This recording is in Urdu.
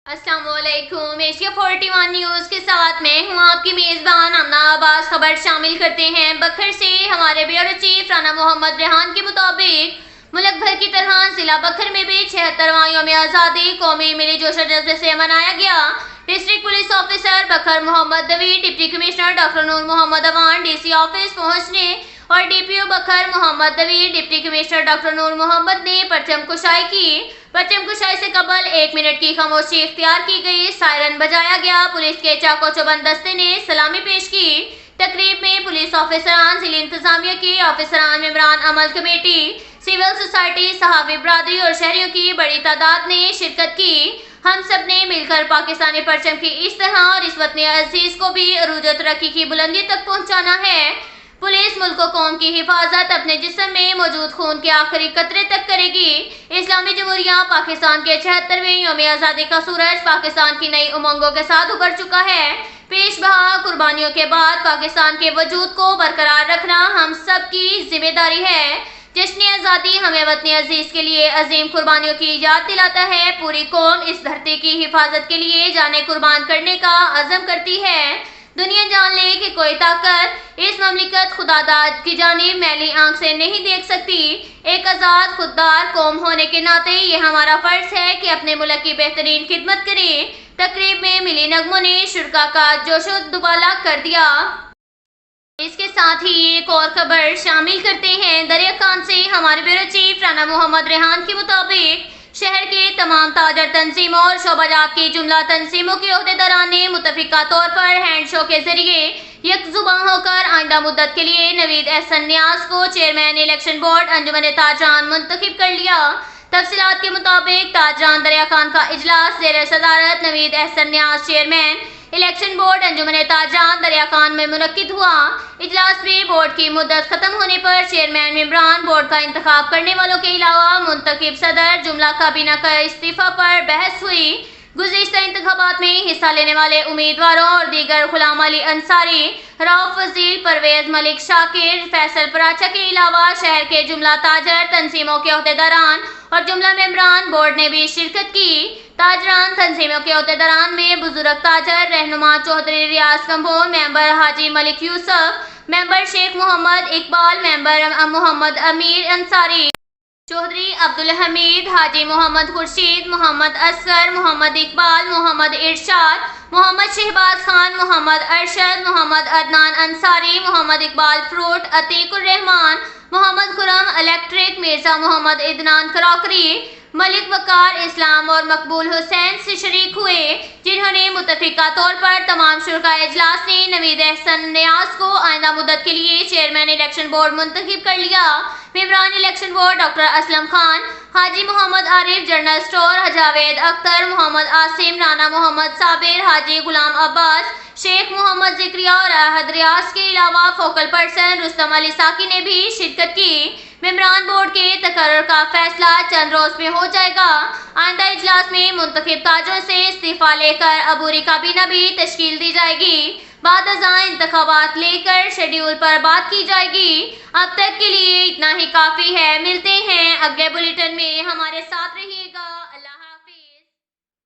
السلام علیکم۔ ایشیا 41 نیوز کے ساتھ میں ہوں آپ کی میزبان آمنہ عباس۔ خبر شامل کرتے ہیں بکھر سے۔ ہمارے بیورو چیف رانا محمد ریحان کے مطابق ملک بھر کی طرح ضلع بکھر میں بھی 76واں یوم آزادی قومی ملی جوش و جذبے سے منایا گیا۔ ڈسٹرکٹ پولیس آفیسر بکھر محمد دوید، ڈپٹی کمشنر ڈاکٹر نور محمد اوان ڈی سی آفس پہنچنے اور ڈی پی او بکھر محمد دوید، ڈپٹی کمشنر ڈاکٹر نور محمد نے پرچم کشائی کی۔ پرچم کشائی سے قبل 1 منٹ کی خاموشی اختیار کی گئی، سائرن بجایا گیا، پولیس کے چاق و چوبند دستے نے سلامی پیش کی۔ تقریب میں پولیس آفیسران، ضلع انتظامیہ کے آفیسران، ممبران عمل کمیٹی، سول سوسائٹی، صحافی برادری اور شہریوں کی بڑی تعداد نے شرکت کی۔ ہم سب نے مل کر پاکستانی پرچم کی اس طرح اور اس وطن عزیز کو بھی عروج و ترقی کی بلندی تک پہنچانا ہے۔ پولیس ملک و قوم کی حفاظت اپنے جسم میں موجود خون کے آخری قطرے تک کرے گی۔ اسلامی جمہوریہ پاکستان کے 76ویں یوم آزادی کا سورج پاکستان کی نئی امنگوں کے ساتھ ابھر چکا ہے۔ پیش بہا قربانیوں کے بعد پاکستان کے وجود کو برقرار رکھنا ہم سب کی ذمہ داری ہے۔ جشن آزادی ہمیں وطن عزیز کے لیے عظیم قربانیوں کی یاد دلاتا ہے۔ پوری قوم اس دھرتی کی حفاظت کے لیے جانیں قربان کرنے کا عزم کرتی ہے۔ دنیا جان لے کہ کوئی طاقت اس مملکت خداداد کی جانب میلی آنکھ سے نہیں دیکھ سکتی۔ ایک آزاد خوددار قوم ہونے کے ناطے یہ ہمارا فرض ہے کہ اپنے ملک کی بہترین خدمت کریں۔ تقریب میں ملی نغموں نے شرکاء کا جوش و دوبالا کر دیا۔ اس کے ساتھ ہی ایک اور خبر شامل کرتے ہیں دریا خان سے۔ ہمارے بیورو چیف رانا محمد ریحان کے مطابق شہر کے تمام تاجر تنظیموں اور شعبہ جات کی جملہ تنظیموں کے عہدیداران نے متفقہ طور پر ہینڈ شو کے ذریعے یک زباں ہو کر آئندہ مدت کے لیے نوید احسن نیاز کو چیئرمین الیکشن بورڈ انجمن تاجران منتخب کر لیا۔ تفصیلات کے مطابق تاجران دریا خان کا اجلاس زیر صدارت نوید احسن نیاز چیئرمین الیکشن بورڈ انجمن تاجران دریا خان میں منعقد ہوا۔ اجلاس میں بورڈ کی مدت ختم ہونے پر چیئرمین ممبران بورڈ کا انتخاب کرنے والوں کے علاوہ منتخب صدر جملہ کابینہ کا استعفیٰ پر بحث ہوئی۔ گزشتہ انتخابات میں حصہ لینے والے امیدواروں اور دیگر غلام علی انصاری، رؤف فضیل، پرویز ملک شاکر، فیصل پراچا کے علاوہ شہر کے جملہ تاجر تنظیموں کے عہدیداران اور جملہ ممبران بورڈ نے بھی شرکت کی۔ تاجران تنظیموں کے عہدیداران میں بزرگ تاجر رہنما چودھری ریاض کمبور، ممبر حاجی ملک یوسف، ممبر شیخ محمد اقبال، ممبر محمد امیر انصاری، چودھری عبدالحمید، حاجی محمد خورشید، محمد اصغر، محمد اقبال، محمد ارشاد، محمد شہباز خان، محمد ارشد، محمد عدنان انصاری، محمد اقبال فروٹ، عتیق الرحمان، محمد خرم الیکٹرک، مرزا محمد عدنان کراکری، ملک وقار اسلام اور مقبول حسین سے شریک ہوئے، جنہوں نے متفقہ طور پر تمام شرکاء اجلاس نے نوید احسن نیاز کو آئندہ مدت کے لیے چیئرمین الیکشن بورڈ منتخب کر لیا۔ ممبران election board doctor Aslam Khan, حاجی محمد عارف جنرل اسٹور، جاوید اختر، محمد عاصم، رانا محمد صابر، حاجی غلام عباس، شیخ محمد ذکریہ اور احد ریاض کے علاوہ فوکل پرسن رستم علی ساکی نے بھی شرکت کی۔ ممبران بورڈ کے تقرر کا فیصلہ چند روز میں ہو جائے گا۔ آئندہ اجلاس میں منتخب تاجروں سے استعفیٰ لے کر عبوری کابینہ بھی تشکیل دی جائے گی۔ بعد ازاں انتخابات لے کر شیڈیول پر بات کی جائے گی۔ اب تک کے لیے اتنا ہی کافی ہے۔ ملتے ہیں اگلے بلیٹن میں، ہمارے ساتھ رہیے۔